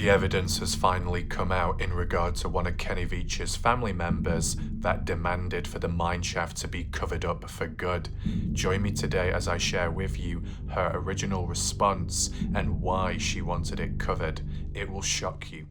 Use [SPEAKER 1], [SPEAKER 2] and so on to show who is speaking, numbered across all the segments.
[SPEAKER 1] The evidence has finally come out in regard to one of Kenny Veach's family members that demanded for the mineshaft to be covered up for good. Join me today as I share with you her original response and why she wanted it covered. It will shock you.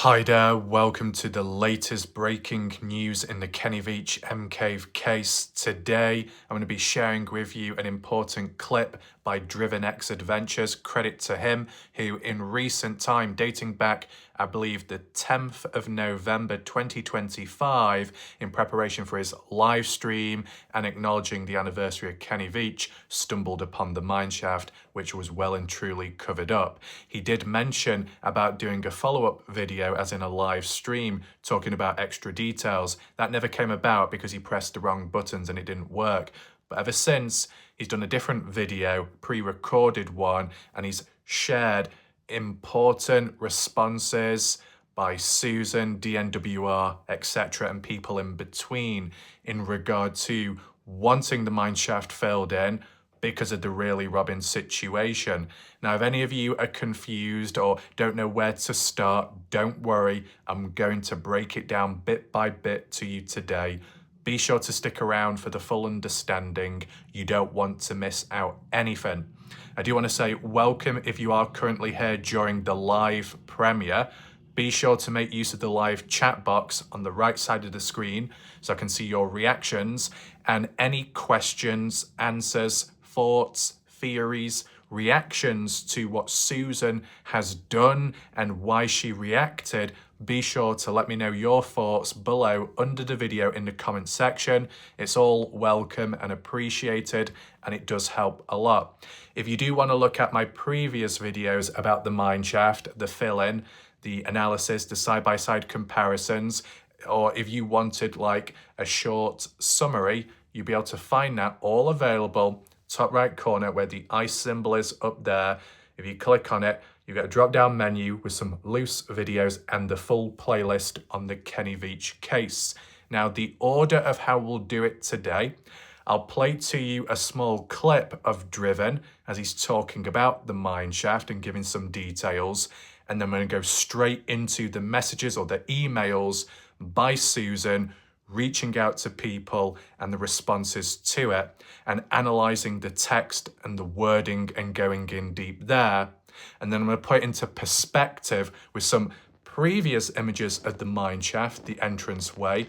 [SPEAKER 1] Hi there, welcome to the latest breaking news in the Kenny Veach M-Cave case. Today, I'm going to be sharing with you an important clip by Driven X Adventures. Credit to him, who in recent time, dating back, I believe the 10th of November 2025, in preparation for his live stream and acknowledging the anniversary of Kenny Veach, stumbled upon the mineshaft, which was well and truly covered up. He did mention about doing a follow-up video, as in a live stream, talking about extra details. That never came about because he pressed the wrong buttons and it didn't work. But ever since, he's done a different video, pre-recorded one, and he's shared important responses by Susan, DNWR, etc., and people in between in regard to wanting the mineshaft filled in because of the Really Robin situation. Now, if any of you are confused or don't know where to start, don't worry. I'm going to break it down bit by bit to you today. Be sure to stick around for the full understanding. You don't want to miss out anything. I do want to say welcome if you are currently here during the live premiere. Be sure to make use of the live chat box on the right side of the screen so I can see your reactions and any questions, answers, thoughts, theories, reactions to what Susan has done and why she reacted. Be sure to let me know your thoughts below under the video in the comment section. It's all welcome and appreciated, and it does help a lot. If you do want to look at my previous videos about the mineshaft, the fill-in, the analysis, the side-by-side comparisons, or if you wanted like a short summary, you'll be able to find that all available top right corner where the I symbol is up there. If you click on it, you get a drop down menu with some loose videos and the full playlist on the Kenny Veach case. Now, the order of how we'll do it today, I'll play to you a small clip of Driven as he's talking about the mineshaft and giving some details. And then I'm going to go straight into the messages or the emails by Susan, reaching out to people and the responses to it and analysing the text and the wording and going in deep there. And then I'm going to put it into perspective with some previous images of the mineshaft, the entranceway,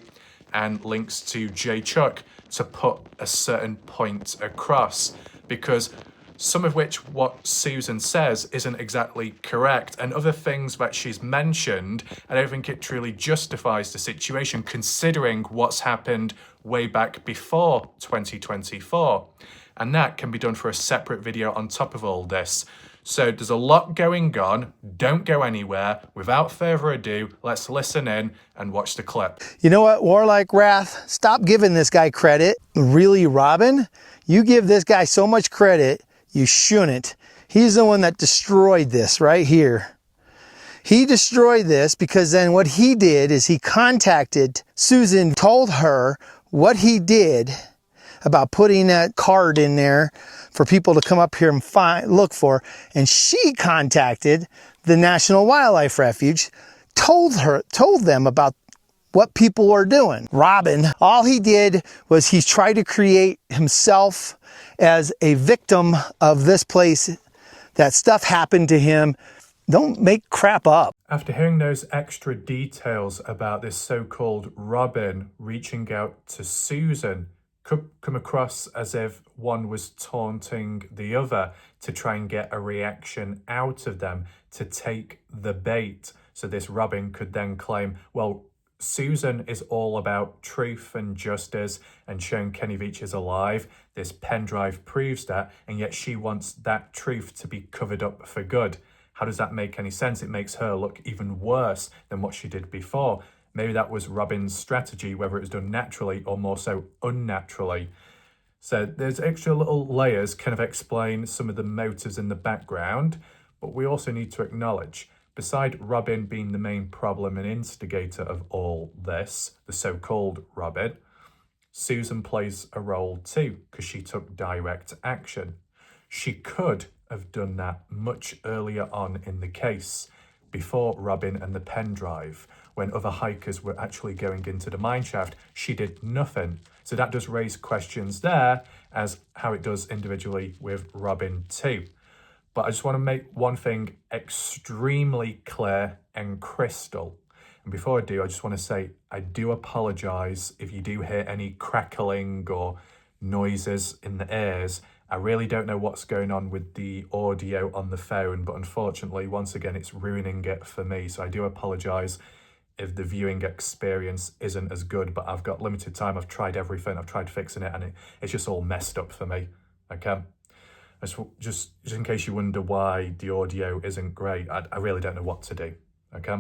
[SPEAKER 1] and links to J Chuck to put a certain point across, because some of which what Susan says isn't exactly correct, and other things that she's mentioned, I don't think it truly justifies the situation considering what's happened way back before 2024. And that can be done for a separate video on top of all this. So there's a lot going on. Don't go anywhere. Without further ado, let's listen in and watch the clip.
[SPEAKER 2] You know what, Warlike Wrath? Stop giving this guy credit. Really, Robin? You give this guy so much credit. You shouldn't. He's the one that destroyed this right here. He destroyed this because then what he did is he contacted Susan, told her what he did about putting that card in there for people to come up here and look for. And she contacted the National Wildlife Refuge, told them about what people are doing. Robin, all he did was he tried to create himself as a victim of this place, that stuff happened to him. Don't make crap up.
[SPEAKER 1] After hearing those extra details about this so-called Robin reaching out to Susan, could come across as if one was taunting the other to try and get a reaction out of them, to take the bait. So this Robin could then claim, well, Susan is all about truth and justice and showing Kenny Veach is alive. This pen drive proves that, and yet she wants that truth to be covered up for good. How does that make any sense? It makes her look even worse than what she did before. Maybe that was Robin's strategy, whether it was done naturally or more so unnaturally. So there's extra little layers kind of explain some of the motives in the background, but we also need to acknowledge, beside Robin being the main problem and instigator of all this, the so-called Robin, Susan plays a role too because she took direct action. She could have done that much earlier on in the case, before Robin and the pen drive, when other hikers were actually going into the mineshaft. She did nothing. So that does raise questions there, as how it does individually with Robin too. But I just want to make one thing extremely clear and crystal. And before I do, I just want to say I do apologise if you do hear any crackling or noises in the ears. I really don't know what's going on with the audio on the phone, but unfortunately, once again, it's ruining it for me. So I do apologise if the viewing experience isn't as good, but I've got limited time. I've tried everything. I've tried fixing it, and it's just all messed up for me. Okay? Just in case you wonder why the audio isn't great, I really don't know what to do. Okay?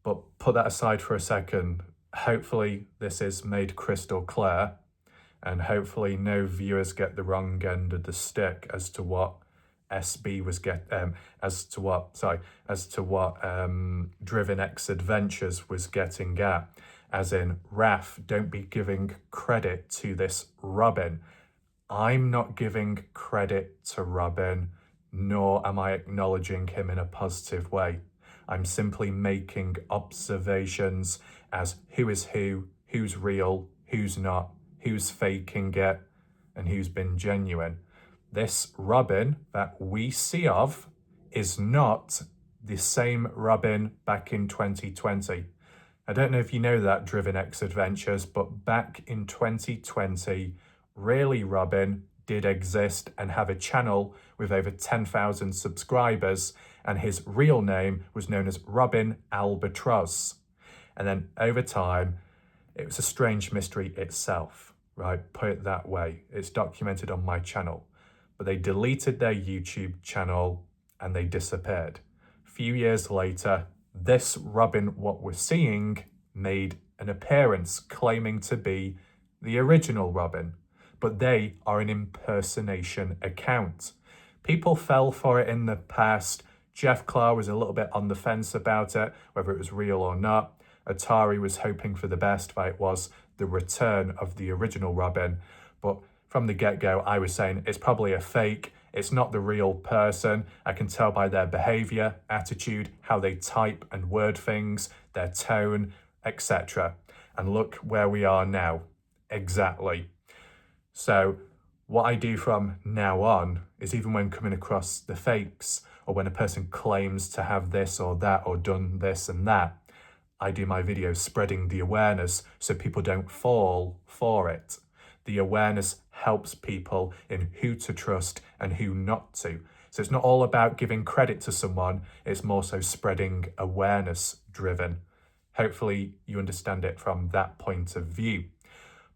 [SPEAKER 1] But put that aside for a second. Hopefully this is made crystal clear, and hopefully no viewers get the wrong end of the stick as to what SB was as to what Driven X Adventures was getting at, as in, Raf, don't be giving credit to this Robin. I'm not giving credit to Robin, nor am I acknowledging him in a positive way. I'm simply making observations as who is who, who's real, who's not, who's faking it, and who's been genuine. This Robin that we see of is not the same Robin back in 2020. I don't know if you know that, Driven X Adventures, but back in 2020, really Robin did exist and have a channel with over 10,000 subscribers, and his real name was known as Robin Albatross. And then over time, it was a strange mystery itself, right? Put it that way. It's documented on my channel. But they deleted their YouTube channel and they disappeared. A few years later, this Robin, what we're seeing, made an appearance claiming to be the original Robin, but they are an impersonation account. People fell for it in the past. Jeff Clark was a little bit on the fence about it, whether it was real or not. Atari was hoping for the best, that it was the return of the original Robin. But from the get-go, I was saying it's probably a fake. It's not the real person. I can tell by their behavior, attitude, how they type and word things, their tone, etc. And look where we are now. Exactly. So what I do from now on is, even when coming across the fakes, or when a person claims to have this or that or done this and that, I do my videos spreading the awareness so people don't fall for it. The awareness helps people in who to trust and who not to. So it's not all about giving credit to someone, it's more so spreading awareness driven. Hopefully you understand it from that point of view.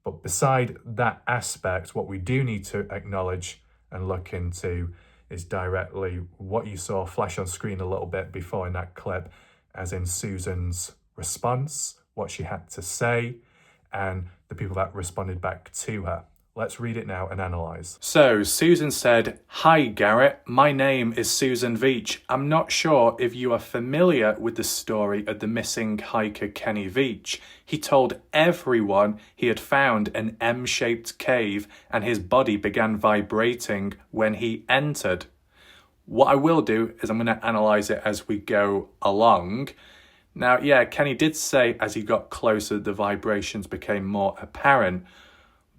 [SPEAKER 1] But beside that aspect, what we do need to acknowledge and look into is directly what you saw flash on screen a little bit before in that clip, as in Susan's response, what she had to say, and the people that responded back to her. Let's read it now and analyse. So, Susan said, "Hi Garrett, my name is Susan Veach. I'm not sure if you are familiar with the story of the missing hiker Kenny Veach. He told everyone he had found an M-shaped cave and his body began vibrating when he entered." What I will do is I'm going to analyse it as we go along. Now, yeah, Kenny did say as he got closer, the vibrations became more apparent.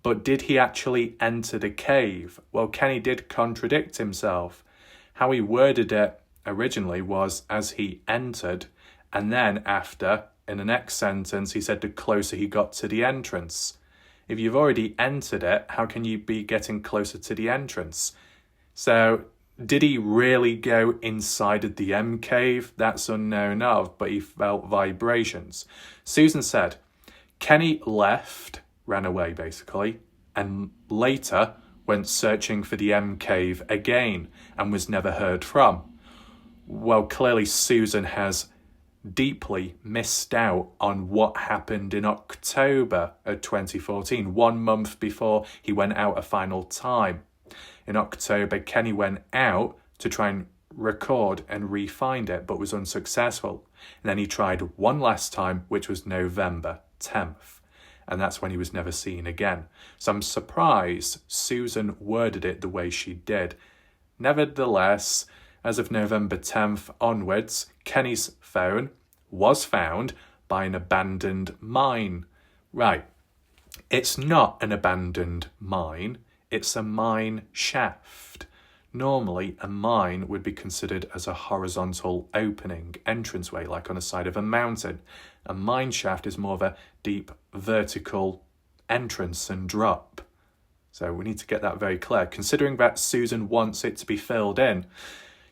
[SPEAKER 1] But did he actually enter the cave? Well, Kenny did contradict himself. How he worded it originally was as he entered, and then after, in the next sentence, he said the closer he got to the entrance. If you've already entered it, how can you be getting closer to the entrance? So, did he really go inside of the M cave? That's unknown of, but he felt vibrations. Susan said, Kenny left, ran away basically, and later went searching for the M cave again and was never heard from. Well, clearly Susan has deeply missed out on what happened in October of 2014, 1 month before he went out a final time. In October, Kenny went out to try and record and re-find it, but was unsuccessful. And then he tried one last time, which was November 10th. and that's when he was never seen again. So I'm surprised Susan worded it the way she did. Nevertheless, as of November 10th onwards, Kenny's phone was found by an abandoned mine. Right, it's not an abandoned mine, it's a mine shaft. Normally, a mine would be considered as a horizontal opening, entranceway, like on the side of a mountain. A mine shaft is more of a deep vertical entrance and drop. So we need to get that very clear. Considering that Susan wants it to be filled in,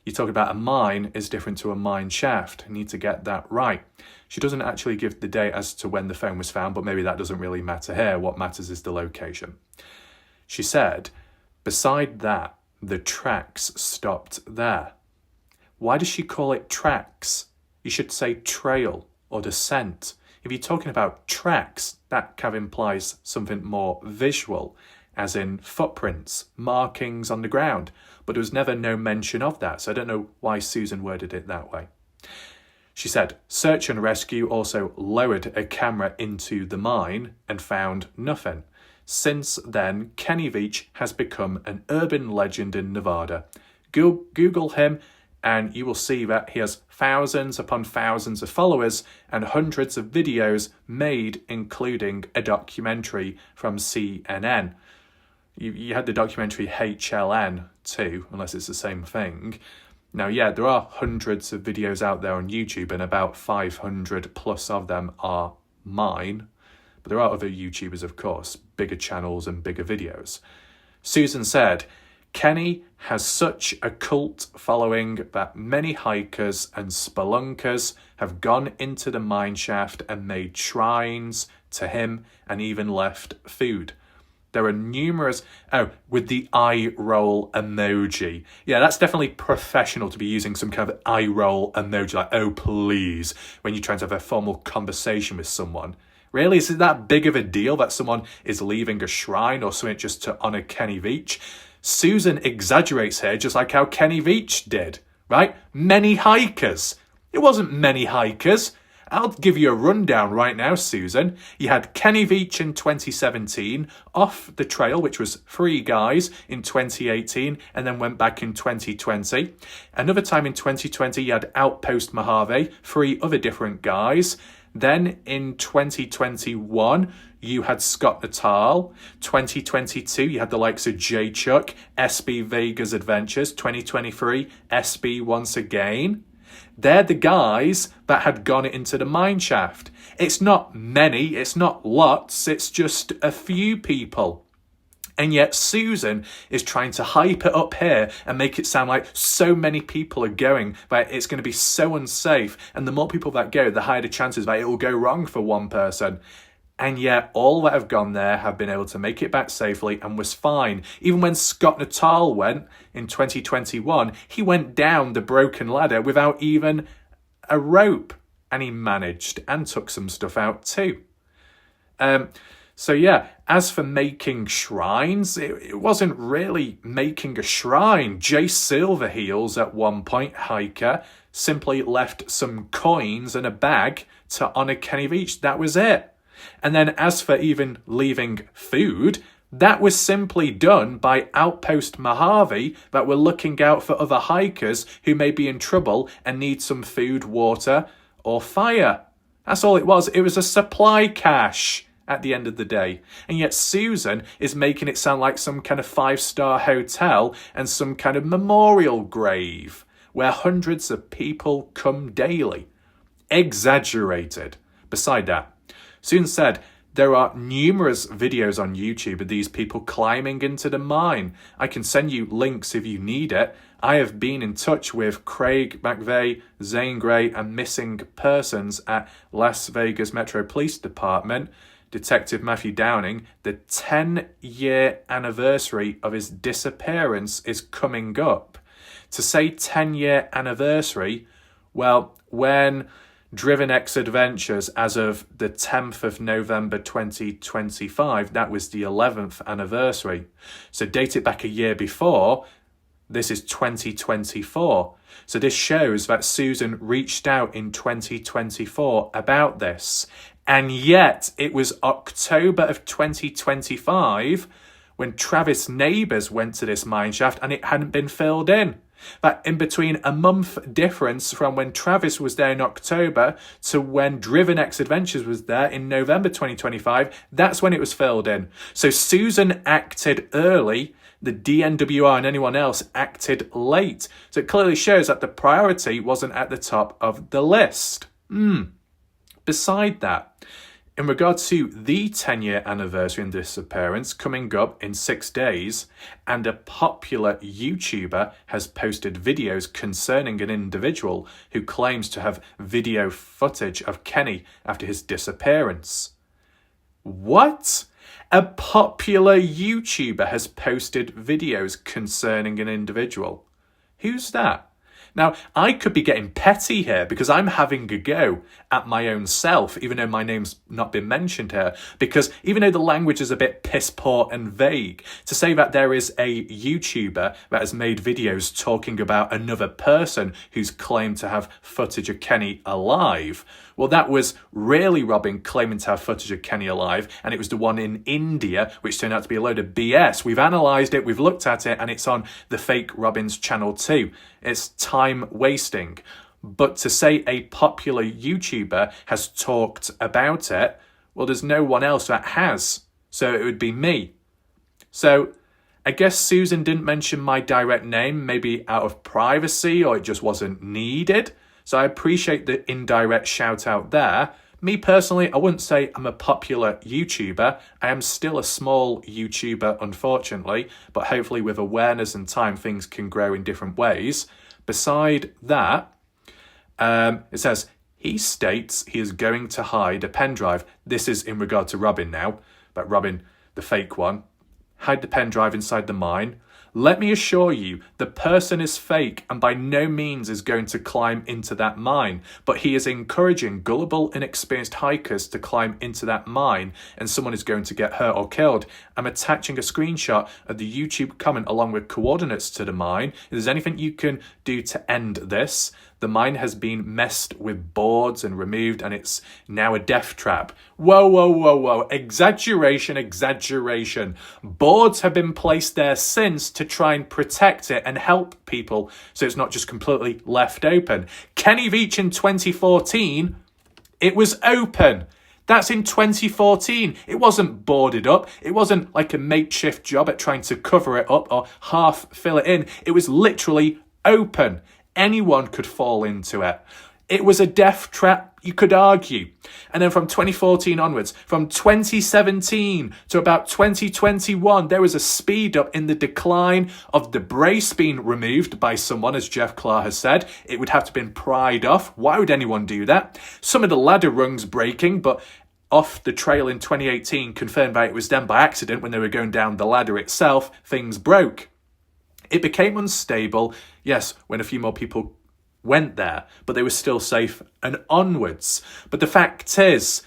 [SPEAKER 1] you talk about a mine is different to a mine shaft. You need to get that right. She doesn't actually give the date as to when the phone was found, but maybe that doesn't really matter here. What matters is the location. She said, beside that, the tracks stopped there. Why does she call it tracks? You should say trail or descent. If you're talking about tracks, that kind of implies something more visual, as in footprints, markings on the ground. But there was never no mention of that, so I don't know why Susan worded it that way. She said, search and rescue also lowered a camera into the mine and found nothing. Since then, Kenny Veach has become an urban legend in Nevada. Google him and you will see that he has thousands upon thousands of followers and hundreds of videos made, including a documentary from CNN. You had the documentary HLN too, unless it's the same thing. Now, yeah, there are hundreds of videos out there on YouTube and about 500 plus of them are mine. But there are other YouTubers, of course, bigger channels and bigger videos. Susan said, Kenny has such a cult following that many hikers and spelunkers have gone into the mine shaft and made shrines to him and even left food. There are numerous... Oh, with the eye roll emoji. Yeah, that's definitely professional to be using some kind of eye roll emoji, like, oh, please, when you're trying to have a formal conversation with someone. Really? Is it that big of a deal that someone is leaving a shrine or something just to honour Kenny Veach? Susan exaggerates here, just like how Kenny Veach did, right? Many hikers. It wasn't many hikers. I'll give you a rundown right now, Susan. You had Kenny Veach in 2017, off the trail, which was 3 guys in 2018, and then went back in 2020. Another time in 2020, you had Outpost Mojave, 3 other different guys. Then in 2021, you had Scott Natal. 2022, you had the likes of J Chuck, SB Vegas Adventures. 2023, SB once again. They're the guys that had gone into the mine shaft. It's not many, it's not lots, it's just a few people. And yet Susan is trying to hype it up here and make it sound like so many people are going that it's going to be so unsafe. And the more people that go, the higher the chances that it will go wrong for one person. And yet all that have gone there have been able to make it back safely and was fine. Even when Scott Natal went in 2021, he went down the broken ladder without even a rope. And he managed and took some stuff out too. So yeah, as for making shrines, it wasn't really making a shrine. Jay Silverheels, at one point, hiker, simply left some coins and a bag to honour Kenny Veach. That was it. And then as for even leaving food, that was simply done by Outpost Mojave that were looking out for other hikers who may be in trouble and need some food, water, or fire. That's all it was. It was a supply cache at the end of the day. And yet Susan is making it sound like some kind of 5-star hotel and some kind of memorial grave where hundreds of people come daily. Exaggerated. Beside that, Susan said there are numerous videos on YouTube of these people climbing into the mine. I can send you links if you need it. I have been in touch with Craig McVeigh, Zane Gray, and missing persons at Las Vegas Metro Police Department. Detective Matthew Downing, the 10-year anniversary of his disappearance is coming up. To say 10-year anniversary, well, when Driven X Adventures, as of the 10th of November 2025, that was the 11th anniversary. So date it back a year before, this is 2024. So this shows that Susan reached out in 2024 about this. And yet it was October of 2025 when Travis' neighbours went to this mineshaft and it hadn't been filled in. But in between a month difference from when Travis was there in October to when Driven X Adventures was there in November 2025, that's when it was filled in. So Susan acted early, the DNWR and anyone else acted late. So it clearly shows that the priority wasn't at the top of the list. Beside that, in regard to the 10-year anniversary and disappearance coming up in 6 days, and a popular YouTuber has posted videos concerning an individual who claims to have video footage of Kenny after his disappearance. What? A popular YouTuber has posted videos concerning an individual. Who's that? Now, I could be getting petty here because I'm having a go at my own self, even though my name's not been mentioned here, because even though the language is a bit piss poor and vague, to say that there is a YouTuber that has made videos talking about another person who's claimed to have footage of Kenny alive, well, that was really Robin claiming to have footage of Kenny alive, and it was the one in India, which turned out to be a load of BS. We've analysed it, we've looked at it, and it's on the fake Robin's channel too. It's time wasting. But to say a popular YouTuber has talked about it, well, there's no one else that has. So it would be me. So I guess Susan didn't mention my direct name, maybe out of privacy, or it just wasn't needed. So I appreciate the indirect shout out there. Me personally, I wouldn't say I'm a popular YouTuber. I am still a small YouTuber, unfortunately, but hopefully with awareness and time, things can grow in different ways. Beside that, it says, he states he is going to hide a pen drive. This is in regard to Robin now, but Robin, the fake one. Hide the pen drive inside the mine. Let me assure you, the person is fake and by no means is going to climb into that mine, but he is encouraging gullible, inexperienced hikers to climb into that mine and someone is going to get hurt or killed. I'm attaching a screenshot of the YouTube comment along with coordinates to the mine. If there's anything you can do to end this, the mine has been messed with boards and removed and it's now a death trap. Whoa, whoa, whoa, whoa. Exaggeration, exaggeration. Boards have been placed there since to try and protect it and help people so it's not just completely left open. Kenny Veach in 2014, it was open. That's in 2014. It wasn't boarded up. It wasn't like a makeshift job at trying to cover it up or half fill it in. It was literally open. Anyone could fall into it. It was a death trap, you could argue. And then from 2014 onwards, from 2017 to about 2021, there was a speed up in the decline of the brace being removed by someone, as Jeff Clark has said. It would have to have been pried off. Why would anyone do that? Some of the ladder rungs breaking, but off the trail in 2018 confirmed that it was done by accident when they were going down the ladder itself, things broke. It became unstable, yes, when a few more people went there, but they were still safe and onwards. But the fact is,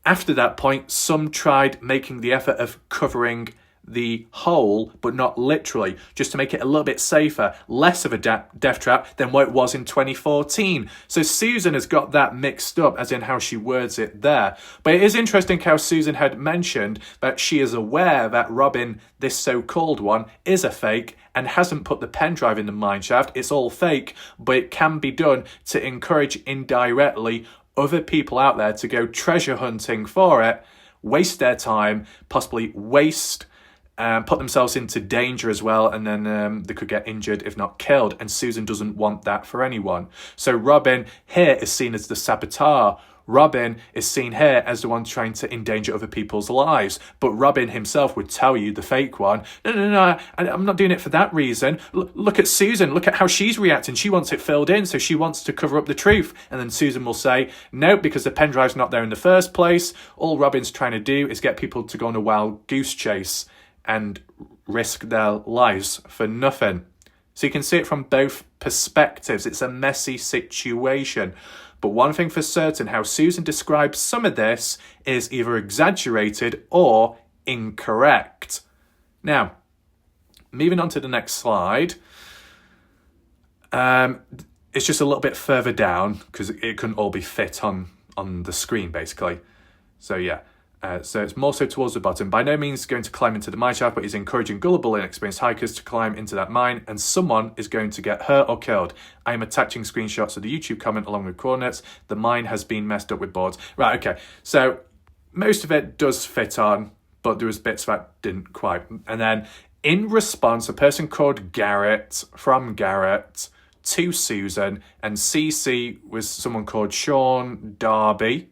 [SPEAKER 1] after that point, some tried making the effort of covering the hole, but not literally, just to make it a little bit safer, less of a death trap than what it was in 2014. So Susan has got that mixed up, as in how she words it there. But it is interesting how Susan had mentioned that she is aware that Robin, this so-called one, is a fake and hasn't put the pen drive in the mineshaft. It's all fake, but it can be done to encourage indirectly other people out there to go treasure hunting for it, waste their time, possibly put themselves into danger as well, and then they could get injured if not killed, and Susan doesn't want that for anyone. So Robin here is seen as the saboteur. Robin is seen here as the one trying to endanger other people's lives, but Robin himself would tell you, the fake one, no, I'm not doing it for that reason. Look at Susan, look at how she's reacting. She wants it filled in, so she wants to cover up the truth. And then Susan will say, no, because the pen drive's not there in the first place. All Robin's trying to do is get people to go on a wild goose chase and risk their lives for nothing. So you can see it from both perspectives. It's a messy situation. But one thing for certain, how Susan describes some of this is either exaggerated or incorrect. Now, moving on to the next slide. It's just a little bit further down because it couldn't all be fit on the screen, basically. So yeah, so it's more so towards the bottom. By no means going to climb into the mine shaft, but he's encouraging gullible and inexperienced hikers to climb into that mine, and someone is going to get hurt or killed. I am attaching screenshots of the YouTube comment along with coordinates. The mine has been messed up with boards. Right, okay. So most of it does fit on, but there was bits that didn't quite. And then in response, a person called Garrett, from Garrett, to Susan, and CC was someone called Sean Darby.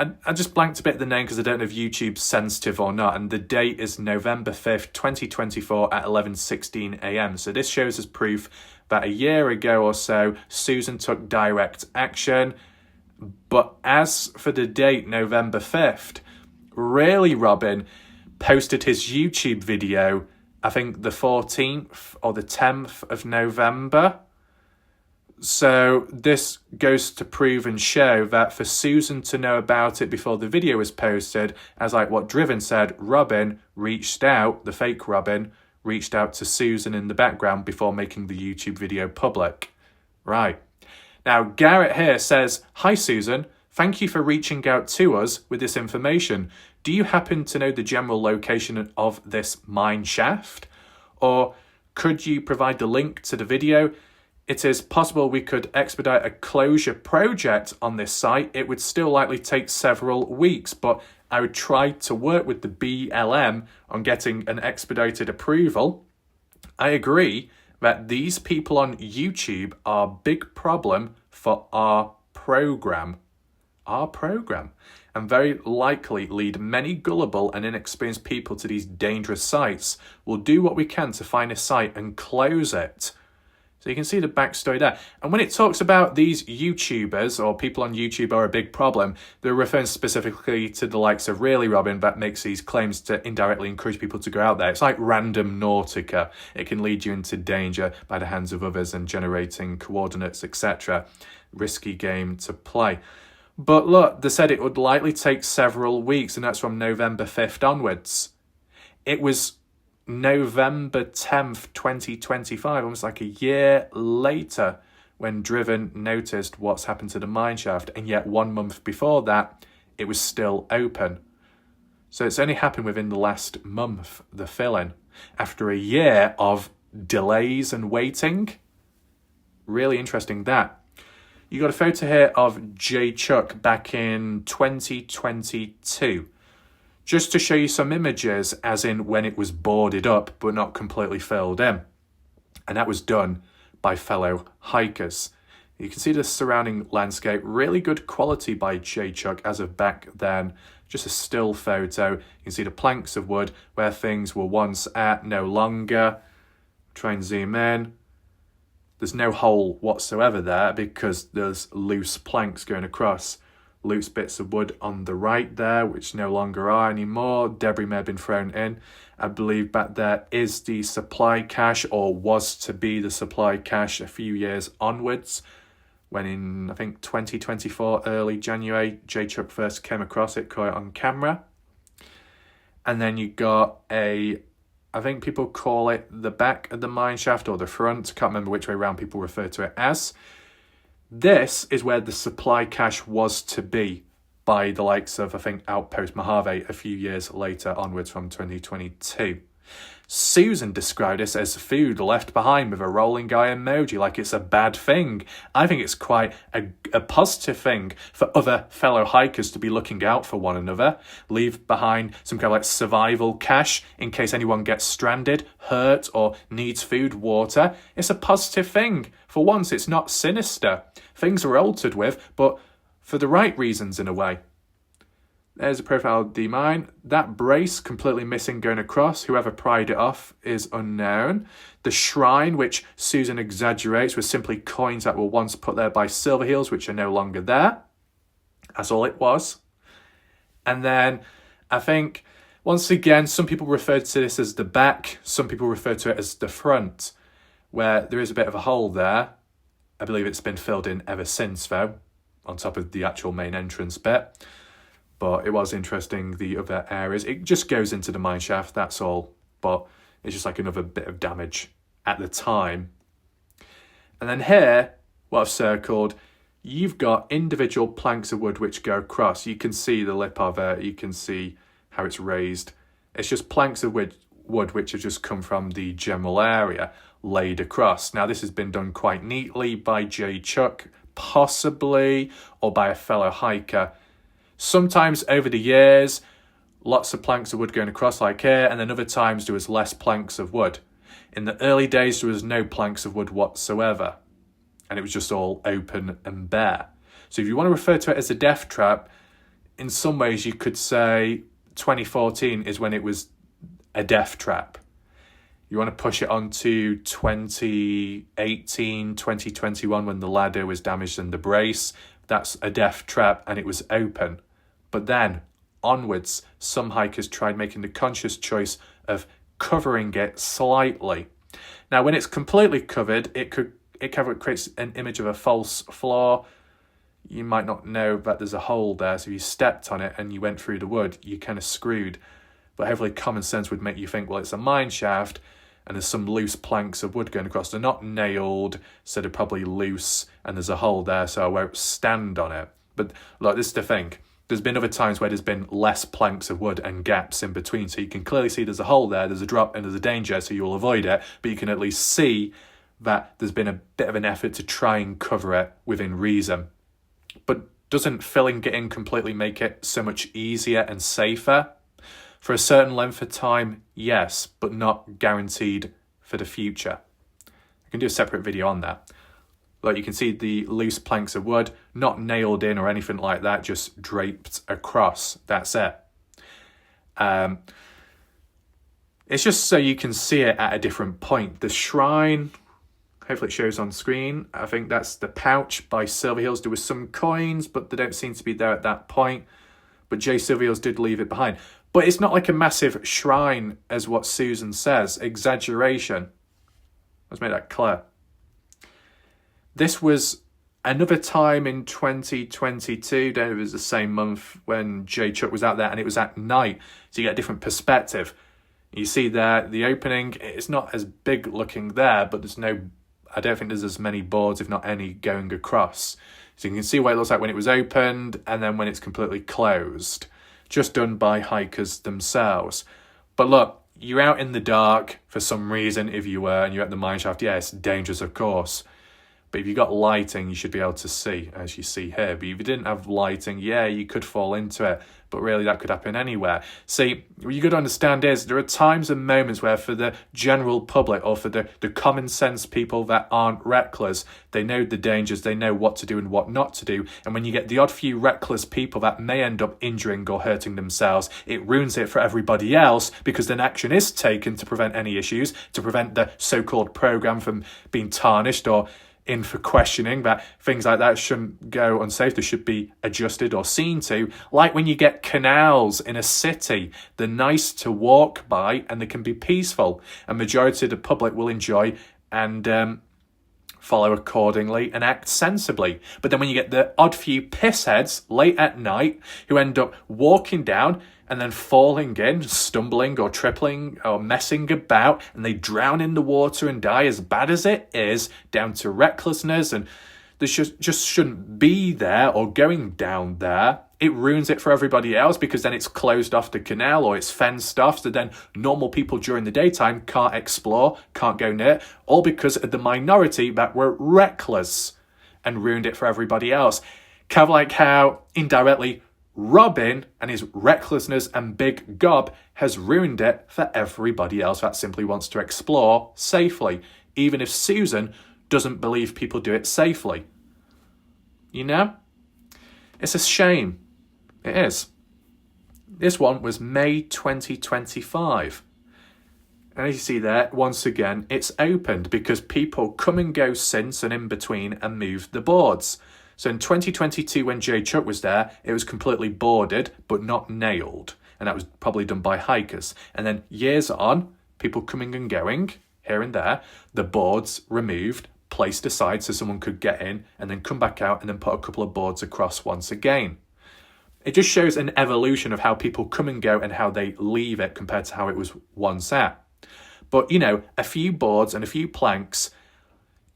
[SPEAKER 1] And I just blanked a bit of the name because I don't know if YouTube's sensitive or not. And the date is November 5th, 2024 at 11:16 a.m. So this shows as proof that a year ago or so, Susan took direct action. But as for the date, November 5th, really, Robin posted his YouTube video, I think the 14th or the 10th of November. So this goes to prove and show that for Susan to know about it before the video was posted, as like what Driven said, Robin reached out, the fake Robin, reached out to Susan in the background before making the YouTube video public. Right. Now, Garrett here says, "Hi Susan, thank you for reaching out to us with this information. Do you happen to know the general location of this mine shaft? Or could you provide the link to the video? It is possible we could expedite a closure project on this site. It would still likely take several weeks, but I would try to work with the BLM on getting an expedited approval. I agree that these people on YouTube are a big problem for our program. And very likely lead many gullible and inexperienced people to these dangerous sites. We'll do what we can to find a site and close it." So you can see the backstory there. And when it talks about these YouTubers or people on YouTube are a big problem, they're referring specifically to the likes of Really Robin that makes these claims to indirectly encourage people to go out there. It's like random Nautica. It can lead you into danger by the hands of others and generating coordinates, etc. Risky game to play. But look, they said it would likely take several weeks, and that's from November 5th onwards. It was November 10th, 2025, almost like a year later, when Driven noticed what's happened to the mine shaft, and yet 1 month before that, it was still open. So it's only happened within the last month, the fill-in, after a year of delays and waiting. Really interesting that. You got a photo here of J Chuck back in 2022. Just to show you some images, as in when it was boarded up but not completely filled in. And that was done by fellow hikers. You can see the surrounding landscape, really good quality by J Chuck as of back then. Just a still photo. You can see the planks of wood where things were once at, no longer. Try and zoom in. There's no hole whatsoever there because there's loose planks going across. Loose bits of wood on the right there, which no longer are anymore. Debris may have been thrown in. I believe back there is the supply cache, or was to be the supply cache a few years onwards, when in, I think, 2024, early January, J Chuck first came across it, caught it on camera. And then you got I think people call it the back of the mine shaft or the front. Can't remember which way around people refer to it as. This is where the supply cache was to be by the likes of, I think, Outpost Mojave a few years later onwards from 2022. Susan described this as food left behind with a rolling eye emoji, like it's a bad thing. I think it's quite a positive thing for other fellow hikers to be looking out for one another. Leave behind some kind of like survival cache in case anyone gets stranded, hurt, or needs food, water. It's a positive thing. For once, it's not sinister. Things are altered with, but for the right reasons in a way. There's a profile of the mine. That brace completely missing going across. Whoever pried it off is unknown. The shrine, which Susan exaggerates, was simply coins that were once put there by Silverheels, which are no longer there. That's all it was. And then I think, once again, some people refer to this as the back. Some people refer to it as the front, where there is a bit of a hole there. I believe it's been filled in ever since, though, on top of the actual main entrance bit. But it was interesting, the other areas. It just goes into the mine shaft, that's all. But it's just like another bit of damage at the time. And then here, what I've circled, you've got individual planks of wood which go across. You can see the lip of it. You can see how it's raised. It's just planks of wood which have just come from the general area laid across. Now, this has been done quite neatly by J. Chuck, possibly, or by a fellow hiker. Sometimes over the years, lots of planks of wood going across like here, and then other times there was less planks of wood. In the early days, there was no planks of wood whatsoever, and it was just all open and bare. So if you want to refer to it as a death trap, in some ways you could say 2014 is when it was a death trap. You want to push it on to 2018, 2021 when the ladder was damaged and the brace. That's a death trap and it was open. But then onwards, some hikers tried making the conscious choice of covering it slightly. Now, when it's completely covered, it creates an image of a false floor. You might not know that there's a hole there, so if you stepped on it and you went through the wood, you're kind of screwed. But hopefully common sense would make you think, well, it's a mine shaft and there's some loose planks of wood going across. They're not nailed, so they're probably loose, and there's a hole there, so I won't stand on it. But look, this is the thing. There's been other times where there's been less planks of wood and gaps in between, so you can clearly see there's a hole there, there's a drop, and there's a danger, so you'll avoid it, but you can at least see that there's been a bit of an effort to try and cover it within reason. But doesn't filling it in completely make it so much easier and safer? For a certain length of time, yes, but not guaranteed for the future. I can do a separate video on that. Like, you can see the loose planks of wood, not nailed in or anything like that, just draped across. That's it. It's just so you can see it at a different point. The shrine, hopefully it shows on screen. I think that's the pouch by Silver Hills. There was some coins, but they don't seem to be there at that point. But J. Silver Hills did leave it behind. But it's not like a massive shrine, as what Susan says. Exaggeration. Let's make that clear. This was another time in 2022. Then it was the same month when J. Chuck was out there, and it was at night. So you get a different perspective. You see there, the opening, it's not as big looking there, but I don't think there's as many boards, if not any, going across. So you can see what it looks like when it was opened, and then when it's completely closed. Just done by hikers themselves. But look, you're out in the dark for some reason, if you were, and you're at the mineshaft. Yeah, it's dangerous, of course. But if you got lighting, you should be able to see, as you see here. But if you didn't have lighting, yeah, you could fall into it. But really, that could happen anywhere. See, what you got to understand is there are times and moments where for the general public or for the common sense people that aren't reckless, they know the dangers, they know what to do and what not to do. And when you get the odd few reckless people that may end up injuring or hurting themselves, it ruins it for everybody else, because then action is taken to prevent any issues, to prevent the so-called program from being tarnished or in for questioning, that things like that shouldn't go unsafe. They should be adjusted or seen to. Like when you get canals in a city, they're nice to walk by and they can be peaceful. A majority of the public will enjoy and follow accordingly and act sensibly. But then when you get the odd few pissheads late at night who end up walking down and then falling in, stumbling or tripping or messing about, and they drown in the water and die, as bad as it is, down to recklessness, and they just shouldn't be there or going down there. It ruins it for everybody else, because then it's closed off the canal or it's fenced off, so then normal people during the daytime can't explore, can't go near, all because of the minority that were reckless and ruined it for everybody else. Kind of like how, indirectly, Robin and his recklessness and big gob has ruined it for everybody else that simply wants to explore safely, even if Susan doesn't believe people do it safely. You know? It's a shame. It is. This one was May 2025. And as you see there, once again, it's opened because people come and go since and in between and moved the boards. So in 2022, when J. Chuck was there, it was completely boarded, but not nailed. And that was probably done by hikers. And then years on, people coming and going, here and there, the boards removed, placed aside so someone could get in, and then come back out and then put a couple of boards across once again. It just shows an evolution of how people come and go and how they leave it compared to how it was once at. But, you know, a few boards and a few planks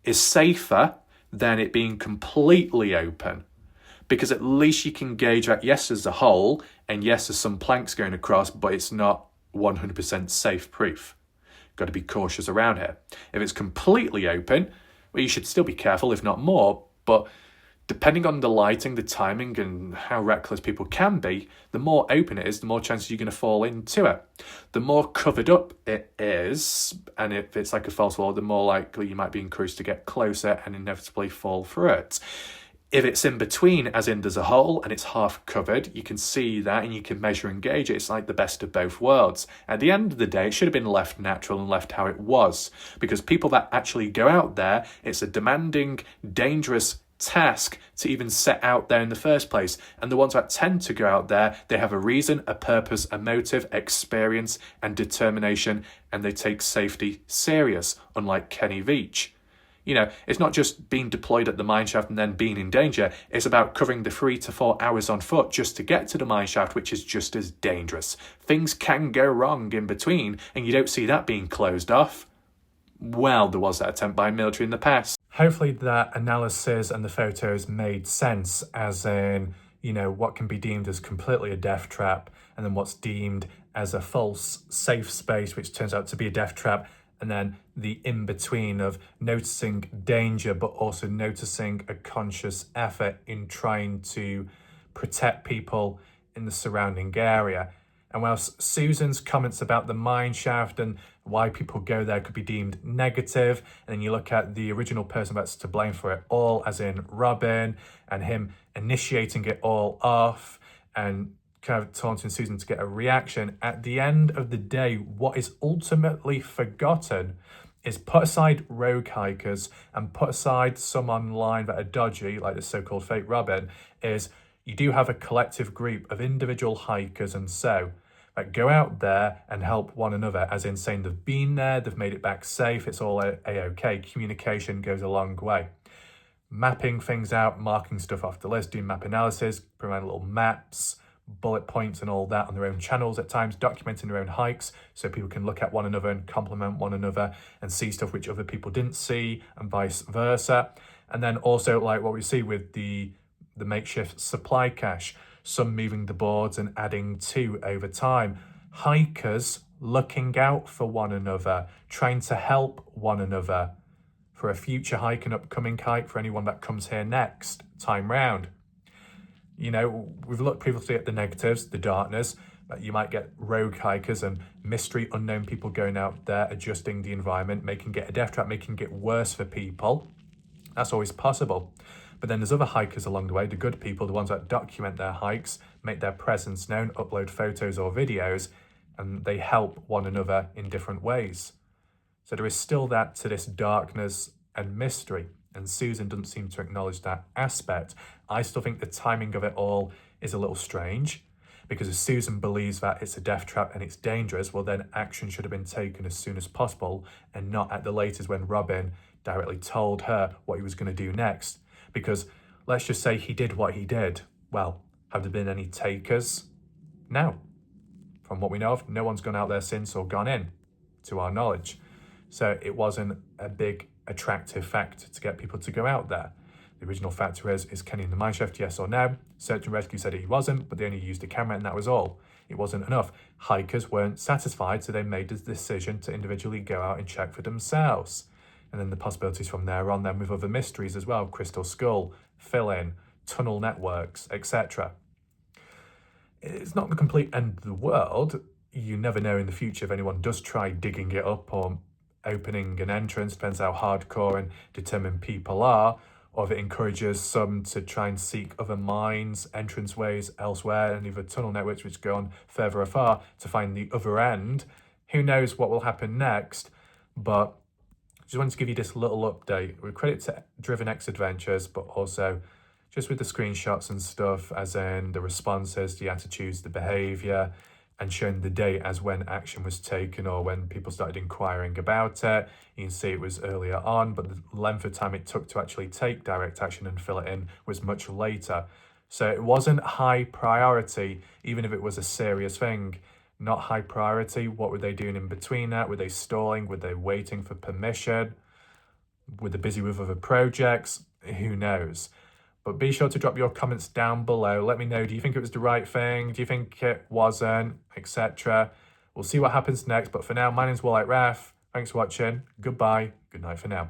[SPEAKER 1] is safer than it being completely open. Because at least you can gauge that, yes, there's a hole, and yes, there's some planks going across, but it's not 100% safe proof. Got to be cautious around here. If it's completely open, well, you should still be careful, if not more, but depending on the lighting, the timing, and how reckless people can be, the more open it is, the more chances you're going to fall into it. The more covered up it is, and if it's like a false wall, the more likely you might be encouraged to get closer and inevitably fall through it. If it's in between, as in there's a hole and it's half covered, you can see that and you can measure and gauge it. It's like the best of both worlds. At the end of the day, it should have been left natural and left how it was. Because people that actually go out there, it's a demanding, dangerous task to even set out there in the first place. And the ones that tend to go out there, they have a reason, a purpose, a motive, experience, and determination, and they take safety serious, unlike Kenny Veach. You know, it's not just being deployed at the mineshaft and then being in danger. It's about covering the 3 to 4 hours on foot just to get to the mineshaft, which is just as dangerous. Things can go wrong in between, and you don't see that being closed off. Well, there was that attempt by military in the past. Hopefully that analysis and the photos made sense, as in, you know, what can be deemed as completely a death trap, and then what's deemed as a false safe space, which turns out to be a death trap, and then the in-between of noticing danger, but also noticing a conscious effort in trying to protect people in the surrounding area. And whilst Susan's comments about the mineshaft and why people go there could be deemed negative, and then you look at the original person that's to blame for it all, as in Robin, and him initiating it all off and kind of taunting Susan to get a reaction. At the end of the day, what is ultimately forgotten is put aside rogue hikers and put aside some online that are dodgy, like the so-called fake Robin, is you do have a collective group of individual hikers and so that go out there and help one another, as in saying they've been there, they've made it back safe, it's all a-okay. Communication goes a long way. Mapping things out, marking stuff off the list, doing map analysis, providing little maps, bullet points and all that on their own channels at times, documenting their own hikes so people can look at one another and compliment one another and see stuff which other people didn't see and vice versa. And then also like what we see with the makeshift supply cache, some moving the boards and adding to over time. Hikers looking out for one another, trying to help one another for a future hike and upcoming hike for anyone that comes here next time round. You know, we've looked previously at the negatives, the darkness, but you might get rogue hikers and mystery unknown people going out there, adjusting the environment, making it a death trap, making it worse for people. That's always possible. But then there's other hikers along the way, the good people, the ones that document their hikes, make their presence known, upload photos or videos, and they help one another in different ways. So there is still that to this darkness and mystery. And Susan doesn't seem to acknowledge that aspect. I still think the timing of it all is a little strange, because if Susan believes that it's a death trap and it's dangerous, well then action should have been taken as soon as possible and not at the latest when Robin directly told her what he was going to do next. Because let's just say he did what he did. Well, have there been any takers? No. From what we know of, no one's gone out there since or gone in, to our knowledge. So it wasn't a big attractive factor to get people to go out there. The original factor is Kenny in the mineshaft, yes or no? Search and rescue said he wasn't, but they only used a camera and that was all. It wasn't enough. Hikers weren't satisfied, so they made the decision to individually go out and check for themselves. And then the possibilities from there on then with other mysteries as well, Crystal Skull, fill-in, tunnel networks, etc. It's not the complete end of the world. You never know in the future if anyone does try digging it up or opening an entrance, depends how hardcore and determined people are, or if it encourages some to try and seek other mines, entranceways elsewhere, and either tunnel networks which go on further afar to find the other end. Who knows what will happen next, but just wanted to give you this little update with credit to Driven X Adventures, but also just with the screenshots and stuff, as in the responses, the attitudes, the behavior, and showing the date as when action was taken or when people started inquiring about it. You can see it was earlier on, but the length of time it took to actually take direct action and fill it in was much later. So it wasn't high priority, even if it was a serious thing. Not high priority. What were they doing in between that? Were they stalling? Were they waiting for permission? Were they busy with other projects? who knows? But be sure to drop your comments down below. Let me know, do you think it was the right thing? Do you think it wasn't? Etc. We'll see what happens next. But for now, my name's Warlike Ref. Thanks for watching. Goodbye. Good night for now.